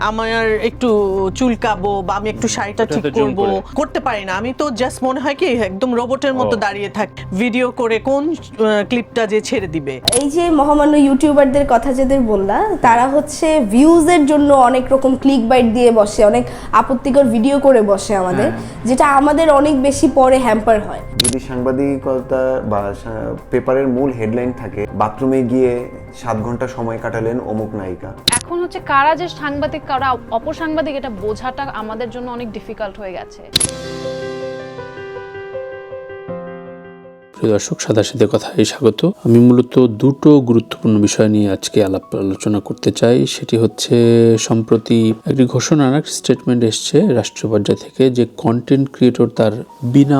আমার একটু চুলকাবো বা আমি একটু শাড়িটা ঠিক করব করতে পারি না। আমি তো জাস্ট মনে হয় কি একদম রোবটের মতো দাঁড়িয়ে থাকি, ভিডিও করে কোন ক্লিপটা যে ছেড়ে দিবে। এই যে মহামান্য ইউটিউবারদের কথা যাদের বললা, তারা হচ্ছে ভিউজের জন্য অনেক রকম ক্লিক বাইট দিয়ে বসে, অনেক আপত্তিকর ভিডিও করে বসে আমাদের, যেটা আমাদের অনেক বেশি পরে হ্যাম্পার হয়। যদি সাংবাদিকতা বা পেপারের মূল হেডলাইন থাকে বাথরুমে গিয়ে 7 ঘন্টা সময় কাটালেন অমুক নায়িকা, এখন হচ্ছে কারা যে সাংবাদিক কারা অপসাংবাদিক এটা বোঝাটা আমাদের জন্য অনেক ডিফিকাল্ট হয়ে গেছে। প্রিয় দর্শক, সাদাসিধে কথায় স্বাগত। আমি মূলত দুটো গুরুত্বপূর্ণ বিষয় নিয়ে আজকে আলোচনা করতে চাই। সেটি হচ্ছে সম্প্রতি একটি ঘোষণার স্টেটমেন্ট এসছে রাষ্ট্রীয় পর্যায় থেকে যে কন্টেন্ট ক্রিয়েটর তার বিনা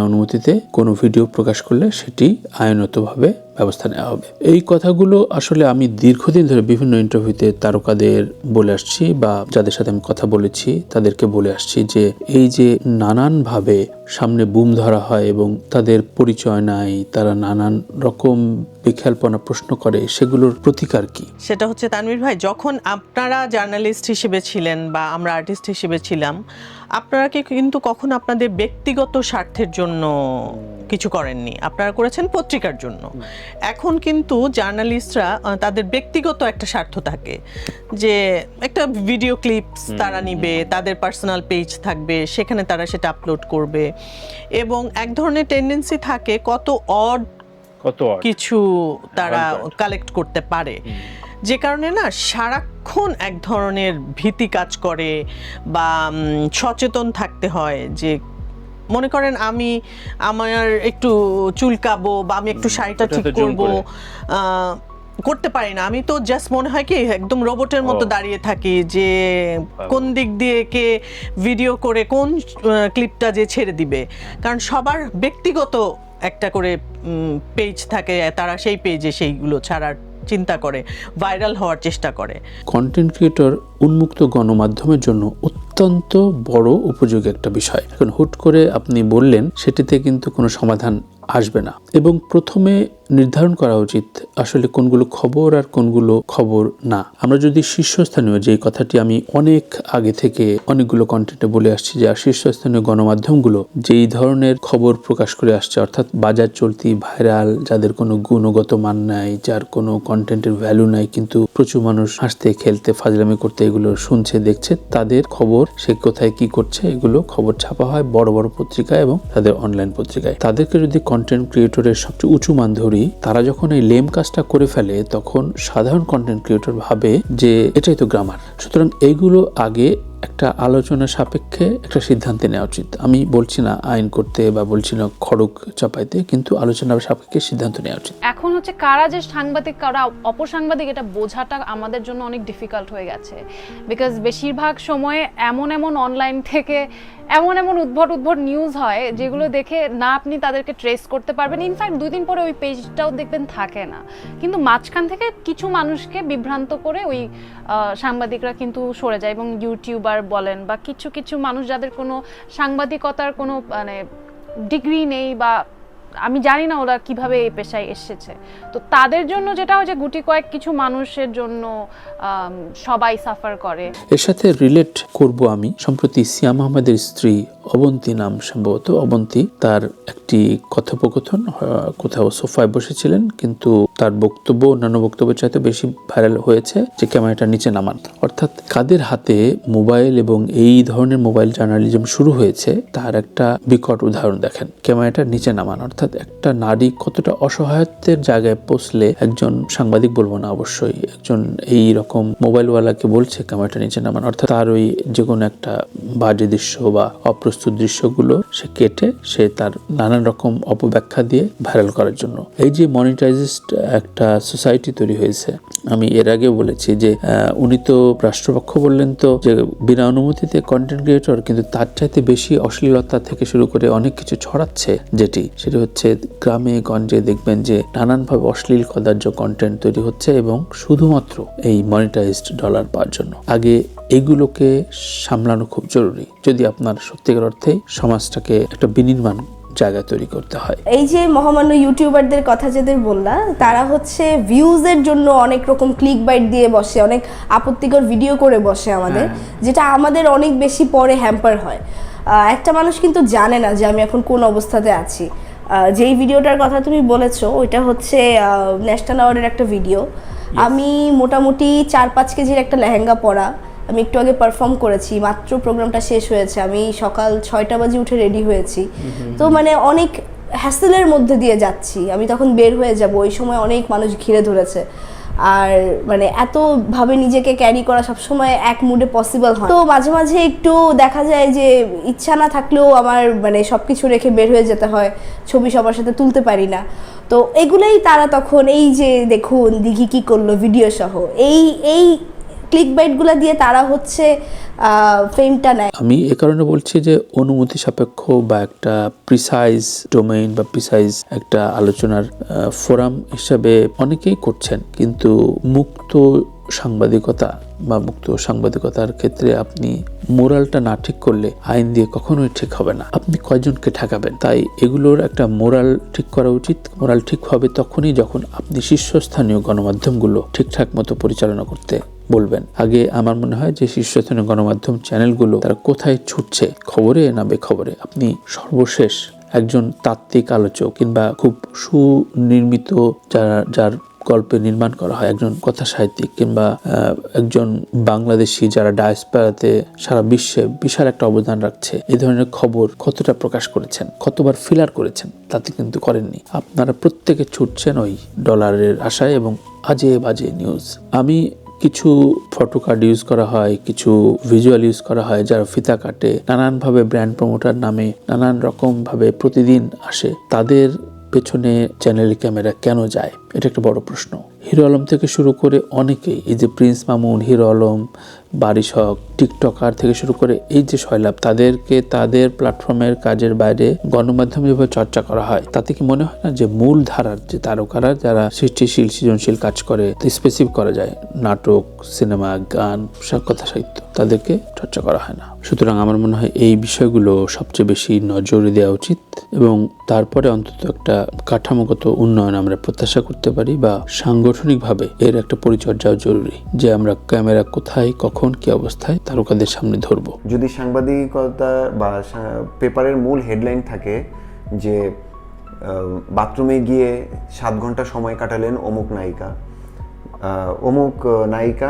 অনুমতিতে কোনো ভিডিও প্রকাশ করলে সেটি আইনগতভাবে ব্যবস্থা নেওয়া হবে। এই কথাগুলো আসলে আমি দীর্ঘদিন ধরে বিভিন্ন ইন্টারভিউতে তারকাদের বলে আসছি বা যাদের সাথে আমি কথা বলেছি তাদেরকে বলে আসছি যে এই যে নানানভাবে সামনে বুম ধরা হয় এবং তাদের পরিচয় নাই, তারা নানান রকম বিখ্যালপনা প্রশ্ন করে, সেগুলোর প্রতিকার কি? সেটা হচ্ছে তানভীর ভাই, যখন আপনারা জার্নালিস্ট হিসেবে ছিলেন বা আমরা আর্টিস্ট হিসেবে ছিলাম, আপনারা কিন্তু কখনো আপনাদের ব্যক্তিগত স্বার্থের জন্য কিছু করেননি, আপনারা করেছেন পত্রিকার জন্য। এখন কিন্তু জার্নালিস্টরা তাদের ব্যক্তিগত একটা স্বার্থ থাকে, যে একটা ভিডিও ক্লিপস তারা নিবে, তাদের পার্সোনাল পেজ থাকবে, সেখানে তারা সেটা আপলোড করবে এবং এক ধরনের টেন্ডেন্সি থাকে কত কিছু তারা কালেক্ট করতে পারে, যে কারণে না সারাক্ষণ এক ধরনের ভীতি কাজ করে বা সচেতন থাকতে হয়। যে মনে করেন আমার একটু চুলকাবো বা আমি একটু শাড়িটা ঠিক করব করতে পারি না। আমি তো জাস্ট মনে হয় কি একদম রোবটের মতো দাঁড়িয়ে থাকি, যে কোন দিক দিয়ে কে ভিডিও করে কোন ক্লিপটা যে ছেড়ে দিবে। কারণ সবার ব্যক্তিগত একটা করে পেজ থাকে, তারা সেই পেজে সেইগুলো ছাড়ার চিন্তা করে, ভাইরাল হওয়ার চেষ্টা করে। কন্টেন্ট ক্রিয়েটর উন্মুক্ত গণমাধ্যমের জন্য অত্যন্ত বড় উপযোগী একটা বিষয়। এখন হুট করে আপনি বললেন সেটিতে কিন্তু কোনো সমাধান আসবে না, এবং প্রথমে নির্ধারণ করা উচিত আসলে কোনগুলো খবর আর কোনগুলো খবর না। আমরা যদি শীর্ষস্থানীয়, যে কথাটি আমি অনেক আগে থেকে অনেকগুলো কন্টেন্টে বলে আসছি, যে শীর্ষস্থানীয় গণমাধ্যমগুলো যেই ধরনের খবর প্রকাশ করে আসছে, অর্থাৎ বাজার চলতি ভাইরাল, যাদের কোনো গুণগত মান নাই, যার কোনো কন্টেন্টের ভ্যালু নাই, কিন্তু প্রচুর মানুষ হাসতে খেলতে ফাজলামি করতে এগুলো শুনছে দেখছে, তাদের খবর সে কোথায় কি করছে এগুলো খবর ছাপা হয় বড় বড় পত্রিকায় এবং তাদের অনলাইন পত্রিকায়। তাদেরকে যদি কন্টেন্ট ক্রিয়েটরের সবচেয়ে উঁচু মান ধরি, তারা যখন এই লেম কাজটা করে ফেলে তখন সাধারণ কন্টেন্ট ক্রিয়েটর ভাবে যে এটাই তো গ্রামার। সুতরাং এইগুলো আগে একটা আলোচনা সাপেক্ষে একটা সিদ্ধান্তে নেওয়া উচিত। আমি বলছি না আইন করতে বা বলছি না খড়গ চাপাইতে, কিন্তু আলোচনা সাপেক্ষে সিদ্ধান্ত নেওয়া উচিত। এখন হচ্ছে কারা যে সাংবাদিক কারা অপসাংবাদিক এটা বোঝাটা আমাদের জন্য অনেক ডিফিকাল্ট হয়ে গেছে। বিকজ বেশিরভাগ সময়ে এমন অনলাইন থেকে এমন উদ্ভট নিউজ হয় যেগুলো দেখে না আপনি তাদেরকে ট্রেস করতে পারবেন, ইনফ্যাক্ট 2 দিন পরে ওই পেজটাও দেখবেন থাকে না, কিন্তু মাঝখান থেকে কিছু মানুষকে বিভ্রান্ত করে ওই সাংবাদিকরা কিন্তু সরে যায়। এবং ইউটিউবার বলেন বা কিছু মানুষ যাদের কোনো সাংবাদিকতার কোনো মানে ডিগ্রি নেই বা আমি জানি না ওরা কিভাবে এই পেশায় এসেছে, তো তাদের জন্য যেটা হয় যে গুটি কয়েক কিছু মানুষের জন্য সবাই সাফার করে। এর সাথে রিলেট করব আমি সম্প্রতি সিয়াম আহমেদের স্ত্রী অবন্তী, নাম সম্ভবত অবন্তী, তার একটি কথোপকথন, কোথাও সোফায় বসেছিলেন, কিন্তু তার বক্তব্য অন্যান্য বক্তব্যের চাইতে বেশি ভাইরাল হয়েছে যে ক্যামেরাটা নিচে নামান। অর্থাৎ কাদের হাতে মোবাইল এবং এই ধরনের মোবাইল জার্নালিজম শুরু হয়েছে তার একটা বিকট উদাহরণ দেখেন। ক্যামেরাটা নিচে নামান, অর্থাৎ একটা নারী কতটা অসহায়ত্বের জায়গায় পৌঁছলে একজন সাংবাদিক, বলবো না অবশ্যই, একজন এই রকম মোবাইলওয়ালাকে বলছে ক্যামেরাটা নিচে নামান, অর্থাৎ তার ওই যে কোনো একটা বাজে দৃশ্য বা অপ্রস্তুত দৃশ্যগুলো সে কেটে সে তার নানান রকম অপব্যাখ্যা দিয়ে ভাইরাল করার জন্য। এই যে মনিটাইজড একটা সোসাইটি তৈরি হয়েছে, আমি এর আগে বলেছি যে উনি তো রাষ্ট্রপক্ষ বললেন তো যে বিনা অনুমতিতে কন্টেন্ট ক্রিয়েটর, কিন্তু তার চাইতে বেশি অশ্লীলতা থেকে শুরু করে অনেক কিছু ছড়াচ্ছে, সেটা হচ্ছে গ্রামে গঞ্জে দেখবেন যে নানানভাবে অশ্লীল কদার্য কন্টেন্ট তৈরি হচ্ছে এবং শুধুমাত্র এই মনিটাইজড ডলার পাওয়ার জন্য। আগে এগুলোকে সামলানো খুব জরুরি যদি আপনার সত্যিকার অর্থে সমাজটাকে একটা বিনির্মাণ জায়গা তৈরি করতে হয়। এই যে মহামান্য ইউটিউবারদের কথা যাদের বললা, তারা হচ্ছে ভিউজের জন্য অনেক রকম ক্লিক বাইট দিয়ে বসে, অনেক আপত্তিকর ভিডিও করে বসে আমাদের, যেটা আমাদের অনেক বেশি পরে হ্যাম্পার হয়। একটা মানুষ কিন্তু জানে না যে আমি এখন কোন অবস্থাতে আছি। যেই ভিডিওটার কথা তুমি বলেছো ওইটা হচ্ছে ন্যাশনাল অ্যাওয়ার্ডের একটা ভিডিও। আমি মোটামুটি 4-5 কেজির একটা লেহেঙ্গা পরা, আমি একটু আগে পারফর্ম করেছি, মাত্র প্রোগ্রামটা শেষ হয়েছে, আমি সকাল 6টা বাজে উঠে রেডি হয়েছি। তো মানে অনেক হ্যাসেলের মধ্যে দিয়ে যাচ্ছি, আমি তখন বের হয়ে যাব, ওই সময় অনেক মানুষ ঘিরে ধরেছে। আর মানে এতভাবে নিজেকে ক্যারি করা সবসময় এক মুডে পসিবল হয়। তো মাঝে মাঝে একটু দেখা যায় যে ইচ্ছা না থাকলেও আমার মানে সব কিছু রেখে বের হয়ে যেতে হয়, ছবি সবার সাথে তুলতে পারি না। তো এগুলোই তারা তখন এই যে দেখুন দিঘি কি করলো ভিডিও সহ এই ক্লিক বাইটগুলো দিয়ে তারা হচ্ছে ফেমটা নেয়। আমি এ কারণে বলছি যে অনুমতি সাপেক্ষ বা একটা প্রিসাইজ ডোমেইন বা প্রিসাইজ একটা আলোচনার ফোরাম হিসাবে অনেকেই করছেন, কিন্তু মুক্ত সাংবাদিকতা বা মুক্ত সাংবাদিকতার ক্ষেত্রে আপনি মোরালটা না ঠিক করলে আইন দিয়ে কখনোই ঠিক হবে না। আপনি কয়জনকে ঠেকাবেন? তাই এগুলোর একটা মোরাল ঠিক করা উচিত। মোরাল ঠিক হবে তখনই যখন আপনি শীর্ষস্থানীয় গণমাধ্যমগুলো ঠিকঠাক মতো পরিচালনা করতে বলবেন। আগে আমার মনে হয় যে শীর্ষস্থানীয় গণমাধ্যম চ্যানেলগুলো তারা কোথায় ছুটছে, খবরে না বেখবরে, আপনি সর্বশেষ একজন তাত্ত্বিক আলোচক কিংবা খুব সুনির্মিত যার গল্পে নির্মাণ করা হয়, একজন কথা সাহিত্যিক কিংবা একজন বাংলাদেশি যারা ডায়াসপোরাতে সারা বিশ্বে বিশাল একটা অবদান রাখছে, এই ধরনের খবর কতটা প্রকাশ করেছেন, কতবার ফিলার করেছেন, তাতে কিন্তু করেননি। আপনারা প্রত্যেকে ছুটছেন ওই ডলারের আশায় এবং আজে বাজে নিউজ। আমি কিছু ফটো কার্ড ইউজ করা হয়, কিছু ভিজুয়াল ইউজ করা হয়, যারা ফিতা কাটে, নানানভাবে ব্র্যান্ড প্রমোটার নামে নানান রকমভাবে প্রতিদিন আসে। তাদের পেছনে চ্যানেল ক্যামেরা কেন যায়? এটা একটা বড় প্রশ্ন। হিরো আলম থেকে শুরু করে অনেকেই, এই যে প্রিন্স মামুন, হিরো আলম, বারিশ হক, টিকটকার থেকে শুরু করে এই যে সয়লাভ, তাদেরকে তাদের প্ল্যাটফর্মের কাজের বাইরে গণমাধ্যমে যেভাবে চর্চা করা হয়, তাতে কি মনে হয় না যে মূল ধারার যে তারকারা যারা সৃষ্টিশীল সৃজনশীল কাজ করে, স্পেসিফিক করা যায়, নাটক, সিনেমা, গান, কথা সাহিত্য, তাদেরকে চর্চা করা হয় না। সুতরাং আমার মনে হয় এই বিষয়গুলো সবচেয়ে বেশি নজর দেওয়া উচিত এবং তারপরে অন্তত একটা কাঠামোগত উন্নয়ন আমরা প্রত্যাশা করতে পারি বা সাংগঠনিকভাবে এর একটা পরিচর্যাও জরুরি, যে আমরা ক্যামেরা কোথায়, কখন, কি অবস্থায় তারকাদের সামনে ধরবো। যদি সাংবাদিকতা বা পেপারের মূল হেডলাইন থাকে যে বাথরুমে গিয়ে 7 ঘন্টা সময় কাটালেন অমুক নায়িকা, অমুক নায়িকা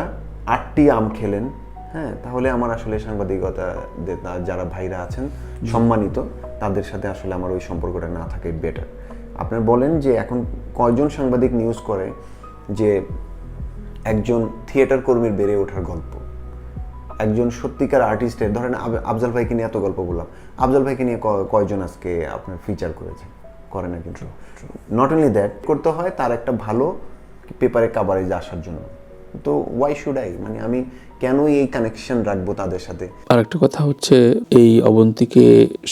8টি আম খেলেন, হ্যাঁ, তাহলে আমার আসলে সাংবাদিকতা যারা ভাইরা আছেন সম্মানিত, তাদের সাথে আসলে আমার ওই সম্পর্কটা না থাকাই বেটার। আপনারা বলেন যে এখন কয়জন সাংবাদিক নিউজ করে যে একজন থিয়েটার কর্মীর বেড়ে ওঠার গল্প, একজন সত্যিকার আর্টিস্টের, ধরেন আফজাল ভাইকে নিয়ে এত গল্প বললাম, আফজাল ভাইকে নিয়ে কয়জন আজকে আপনার ফিচার করেছে? করে না। কিন্তু নট অনলি দ্যাট, করতে হয় তার একটা ভালো পেপারে কাভারেজ আসার জন্য। তো ওয়াই শুড আই, মানে আমি কেনই এই কানেকশন রাখবো তাদের সাথে? আর একটা কথা হচ্ছে, এই অবন্তীকে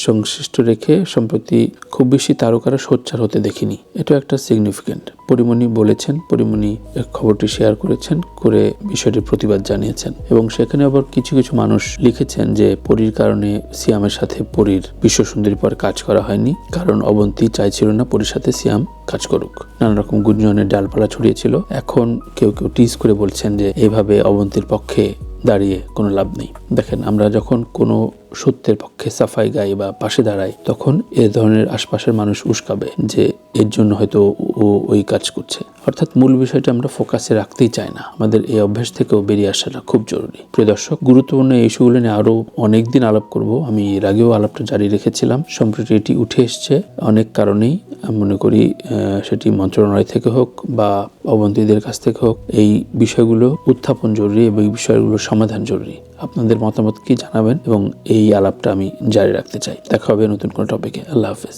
সংশ্লিষ্ট রেখে সম্প্রতি খুব বেশি তারকারা সোচ্চার হতে দেখিনি। এটা একটা সিগনিফিকেন্ট। পরিমণি বলেছেন, পরিমণি খবরটি শেয়ার করেছেন, করে বিষয়টির প্রতিবাদ জানিয়েছেন এবং সেখানে আবার কিছু কিছু মানুষ লিখেছেন যে পরীর কারণে সিয়ামের সাথে পরীর বিশ্বসুন্দরী পর কাজ করা হয়নি, কারণ অবন্তী চাইছিল না পরীর সাথে সিয়াম কাজ করুক। নানা রকম গুঞ্জনের ডালপালা ছড়িয়েছিল। এখন কেউ কেউ টিজ করে বলছেন যে এভাবে অবন্তীর পক্ষে দাঁড়িয়ে কোনো লাভ নেই। দেখেন, আমরা যখন কোনো সত্যের পক্ষে সাফাই গাই বা পাশে দাঁড়াই, তখন এ ধরনের আশপাশের মানুষ উস্কাবে যে এর জন্য হয়তো ও ওই কাজ করছে। অর্থাৎ মূল বিষয়টা আমরা ফোকাসে রাখতেই চাই না। আমাদের এই অভ্যাস থেকেও বেরিয়ে আসাটা খুব জরুরি। প্রিয় দর্শক, গুরুত্বপূর্ণ এই ইস্যুগুলো নিয়ে আরও অনেকদিন আলাপ করব। আমি এর আগেও আলাপটা জারি রেখেছিলাম। সম্প্রতি এটি উঠে এসছে অনেক কারণেই। আমি মনে করি সেটি মন্ত্রণালয় থেকে হোক বা অবন্তীদের কাছ থেকে হোক, এই বিষয়গুলো উত্থাপন জরুরি এবং এই বিষয়গুলো সমাধান জরুরি। আপনাদের মতামত কি জানাবেন এবং এই আলাপটা আমি জারি রাখতে চাই। দেখা হবে নতুন কোনো টপিকে। আল্লাহ হাফেজ।